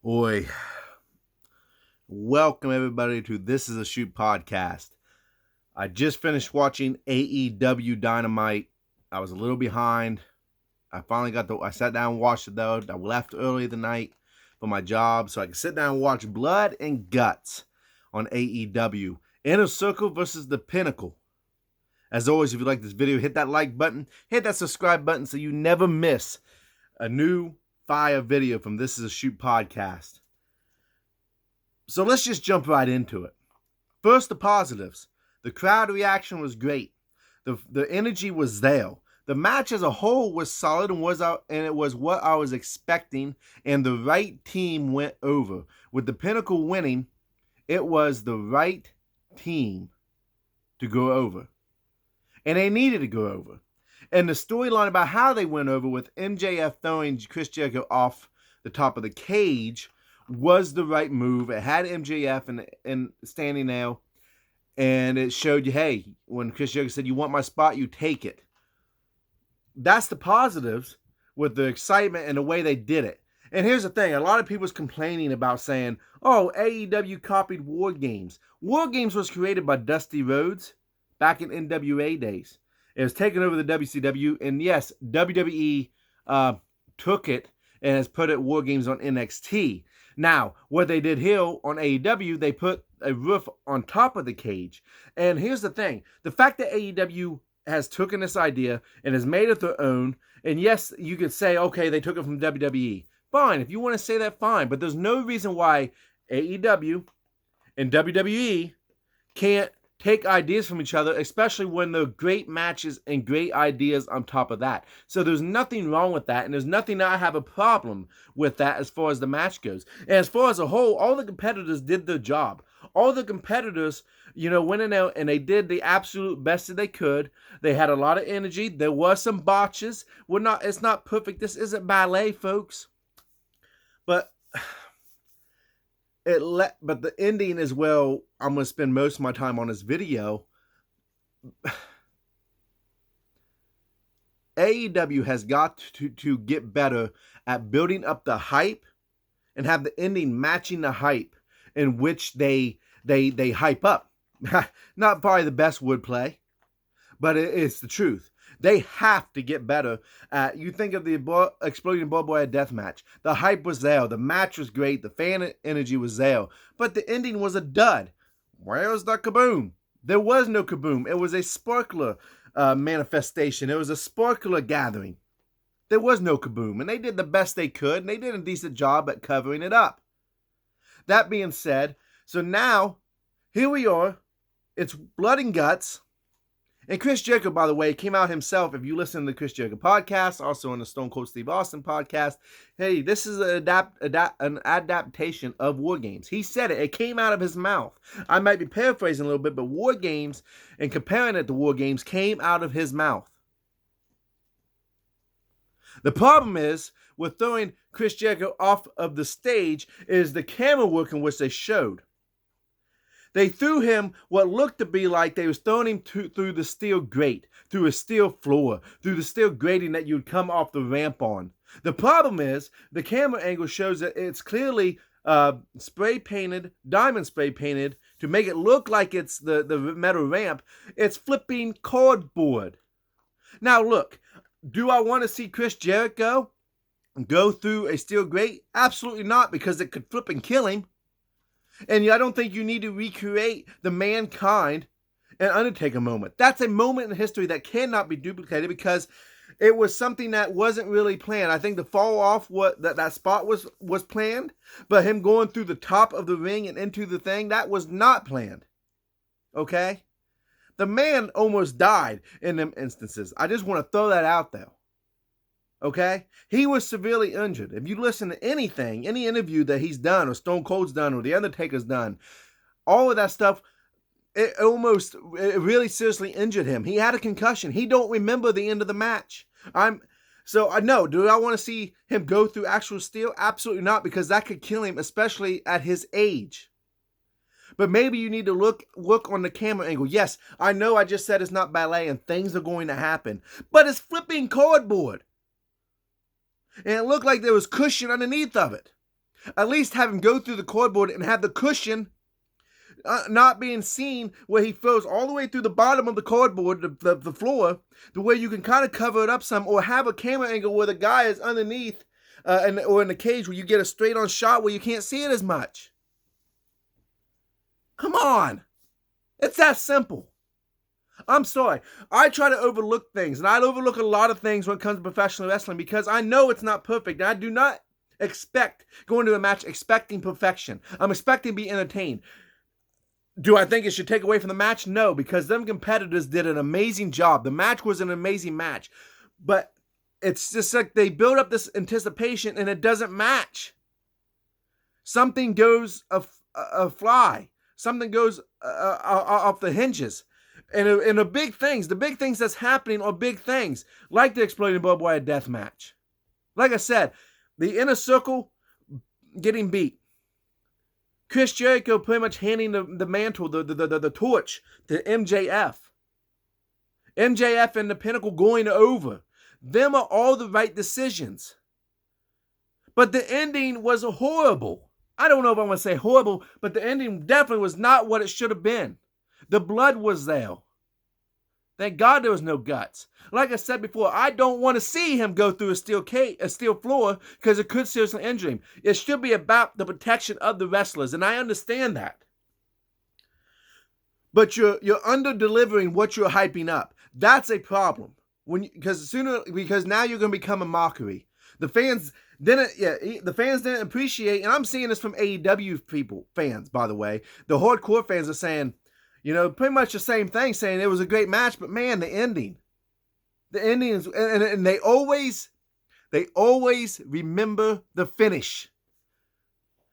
Oi. Welcome everybody to This Is a Shoot podcast. I just finished watching AEW Dynamite. I was a little behind. I sat down and watched it though. I left early the night for my job so I could sit down and watch Blood and Guts on AEW. Inner Circle versus The Pinnacle. As always, if you like this video, hit that like button, hit that subscribe button so you never miss a new fire video from This Is a Shoot podcast. So let's just jump right into it. First, the positives. The crowd reaction was great. The energy was there. The match as a whole was solid and it was what I was expecting, and the right team went over. With the Pinnacle winning, it was the right team to go over. And they needed to go over. And the storyline about how they went over with MJF throwing Chris Jericho off the top of the cage was the right move. It had MJF and standing there, and it showed you, hey, when Chris Jericho said, you want my spot, you take it. That's the positives with the excitement and the way they did it. And here's the thing. A lot of people's complaining about saying, oh, AEW copied War Games. War Games was created by Dusty Rhodes back in NWA days. It was taken over the WCW, and yes, WWE took it and has put it War Games on NXT. Now, what they did here on AEW, they put a roof on top of the cage. And here's the thing. The fact that AEW has taken this idea and has made it their own, and yes, you could say, okay, they took it from WWE. Fine, if you want to say that, fine. But there's no reason why AEW and WWE can't take ideas from each other, especially when they're great matches and great ideas on top of that. So there's nothing wrong with that, and there's nothing that I have a problem with that as far as the match goes. And as far as a whole, all the competitors did their job. All the competitors, went in there and they did the absolute best that they could. They had a lot of energy. There was some botches. It's not perfect. This isn't ballet, folks. But the ending as well, I'm going to spend most of my time on this video. AEW has got to get better at building up the hype and have the ending matching the hype in which they hype up. Not probably the best wordplay, but it's the truth. They have to get better at, you think of the Exploding Barbed Wire Death match. The hype was there. The match was great. The fan energy was there. But the ending was a dud. Where's the kaboom? There was no kaboom. It was a sparkler manifestation. It was a sparkler gathering. There was no kaboom. And they did the best they could. And they did a decent job at covering it up. That being said, so now, here we are. It's Blood and Guts. And Chris Jericho, by the way, came out himself. If you listen to the Chris Jericho podcast, also on the Stone Cold Steve Austin podcast, hey, this is an adaptation of War Games. He said it. It came out of his mouth. I might be paraphrasing a little bit, but War Games and comparing it to War Games came out of his mouth. The problem is, with throwing Chris Jericho off of the stage, is the camera work in which they showed. They threw him what looked to be like they was throwing him through the steel grate, through a steel floor, through the steel grating that you'd come off the ramp on. The problem is the camera angle shows that it's clearly spray painted, diamond spray painted, to make it look like it's the metal ramp. It's flipping cardboard. Now look, do I want to see Chris Jericho go through a steel grate? Absolutely not, because it could flip and kill him. And I don't think you need to recreate the Mankind and Undertaker moment. That's a moment in history that cannot be duplicated because it was something that wasn't really planned. I think the fall off that spot was planned, but him going through the top of the ring and into the thing, that was not planned. Okay? The man almost died in them instances. I just want to throw that out there. Okay? He was severely injured. If you listen to anything, any interview that he's done or Stone Cold's done or The Undertaker's done, all of that stuff, it really seriously injured him. He had a concussion. He don't remember the end of the match. So I know, do I want to see him go through actual steel? Absolutely not, because that could kill him, especially at his age. But maybe you need to look on the camera angle. Yes, I know I just said it's not ballet and things are going to happen, but it's flipping cardboard. And it looked like there was cushion underneath of it. At least have him go through the cardboard and have the cushion not being seen, where he throws all the way through the bottom of the cardboard, the floor, the way you can kind of cover it up some, or have a camera angle where the guy is underneath, or in the cage where you get a straight on shot where you can't see it as much. Come on. It's that simple. I'm sorry. I try to overlook things, and I overlook a lot of things when it comes to professional wrestling because I know it's not perfect. And I do not expect going to a match expecting perfection. I'm expecting to be entertained. Do I think it should take away from the match? No, because them competitors did an amazing job. The match was an amazing match. But it's just like they build up this anticipation and it doesn't match. Something goes fly. Something goes off the hinges. And the big things that's happening are big things, like the exploding barbed wire death match. Like I said, the inner circle getting beat. Chris Jericho pretty much handing the mantle, the torch to MJF. MJF and the Pinnacle going over. Them are all the right decisions. But the ending was horrible. I don't know if I want to say horrible, but the ending definitely was not what it should have been. The blood was there. Thank God there was no guts. Like I said before, I don't want to see him go through a steel floor because it could seriously injure him. It should be about the protection of the wrestlers, and I understand that. But you're under-delivering what you're hyping up. That's a problem. Because now you're going to become a mockery. The fans didn't appreciate, and I'm seeing this from AEW fans, by the way. The hardcore fans are saying, pretty much the same thing, saying it was a great match, but man, the ending is, and they always remember the finish.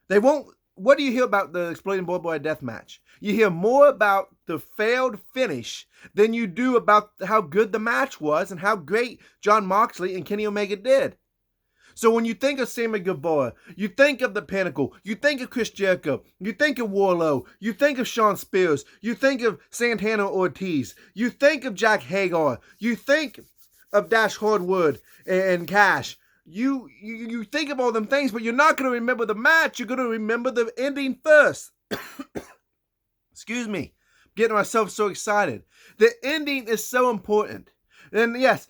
They won't. What do you hear about the exploding barbed wire death match? You hear more about the failed finish than you do about how good the match was and how great Jon Moxley and Kenny Omega did. So when you think of Sammy Guevara, you think of the Pinnacle, you think of Chris Jericho, you think of Wardlow, you think of Shawn Spears, you think of Santana Ortiz, you think of Jack Hager, you think of Dash Hardwood and Cash. You think of all them things, but you're not going to remember the match. You're going to remember the ending first. Excuse me. Getting myself so excited. The ending is so important. And yes,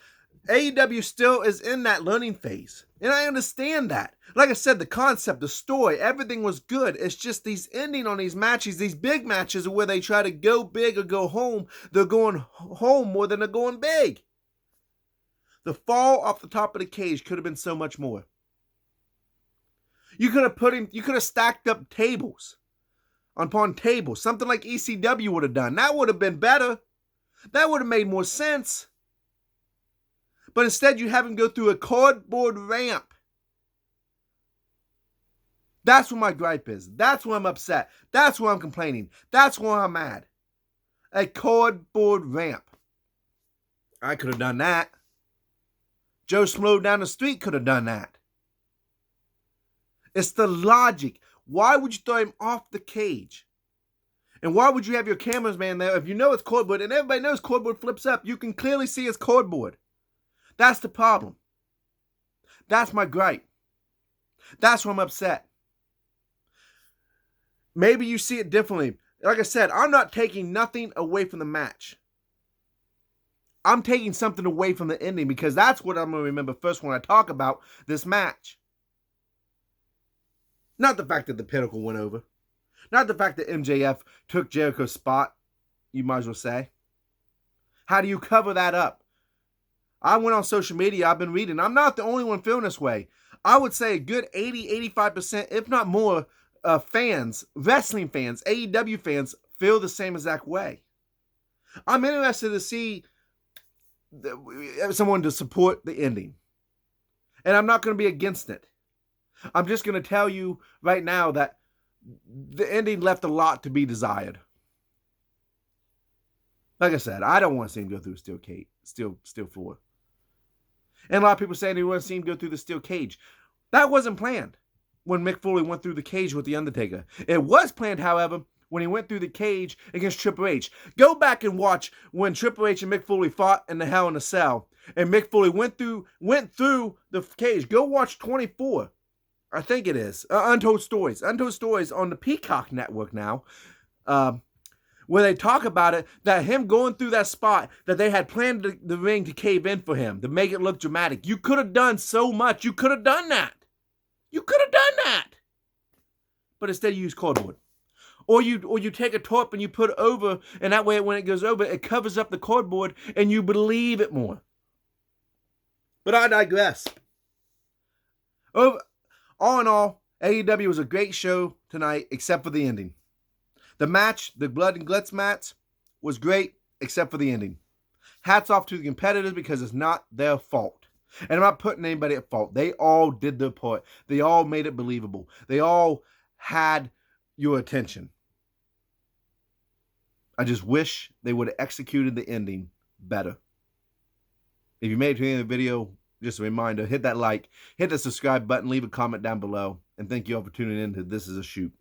AEW still is in that learning phase. And I understand that. Like I said, the concept, the story, everything was good. It's just these ending on these matches, these big matches where they try to go big or go home. They're going home more than they're going big. The fall off the top of the cage could have been so much more. You could have stacked up tables upon tables. Something like ECW would have done. That would have been better. That would have made more sense. But instead, you have him go through a cardboard ramp. That's what my gripe is. That's where I'm upset. That's where I'm complaining. That's where I'm mad. A cardboard ramp. I could have done that. Joe Schmo down the street could have done that. It's the logic. Why would you throw him off the cage? And why would you have your cameraman there if you know it's cardboard, and everybody knows cardboard flips up? You can clearly see it's cardboard. That's the problem. That's my gripe. That's why I'm upset. Maybe you see it differently. Like I said, I'm not taking nothing away from the match. I'm taking something away from the ending because that's what I'm going to remember first when I talk about this match. Not the fact that the Pinnacle went over. Not the fact that MJF took Jericho's spot, you might as well say. How do you cover that up? I went on social media, I've been reading. I'm not the only one feeling this way. I would say a good 80-85%, if not more, fans, wrestling fans, AEW fans, feel the same exact way. I'm interested to see someone to support the ending. And I'm not going to be against it. I'm just going to tell you right now that the ending left a lot to be desired. Like I said, I don't want to see him go through a steel floor. And a lot of people saying they want to see him go through the steel cage. That wasn't planned when Mick Foley went through the cage with The Undertaker. It was planned, however, when he went through the cage against Triple H. Go back and watch when Triple H and Mick Foley fought in the Hell in a Cell. And Mick Foley went through the cage. Go watch 24. I think it is. Untold Stories. Untold Stories on the Peacock Network now. Where they talk about it, that him going through that spot, that they had planned the ring to cave in for him, to make it look dramatic. You could have done so much. You could have done that. You could have done that. But instead you use cardboard. Or you take a tarp and you put it over, and that way when it goes over, it covers up the cardboard and you believe it more. But I digress. All in all, AEW was a great show tonight, except for the ending. The match, the Blood and Guts match, was great, except for the ending. Hats off to the competitors because it's not their fault. And I'm not putting anybody at fault. They all did their part. They all made it believable. They all had your attention. I just wish they would have executed the ending better. If you made it to the end of the video, just a reminder, hit that like, hit the subscribe button, leave a comment down below, and thank you all for tuning in to This Is a Shoot.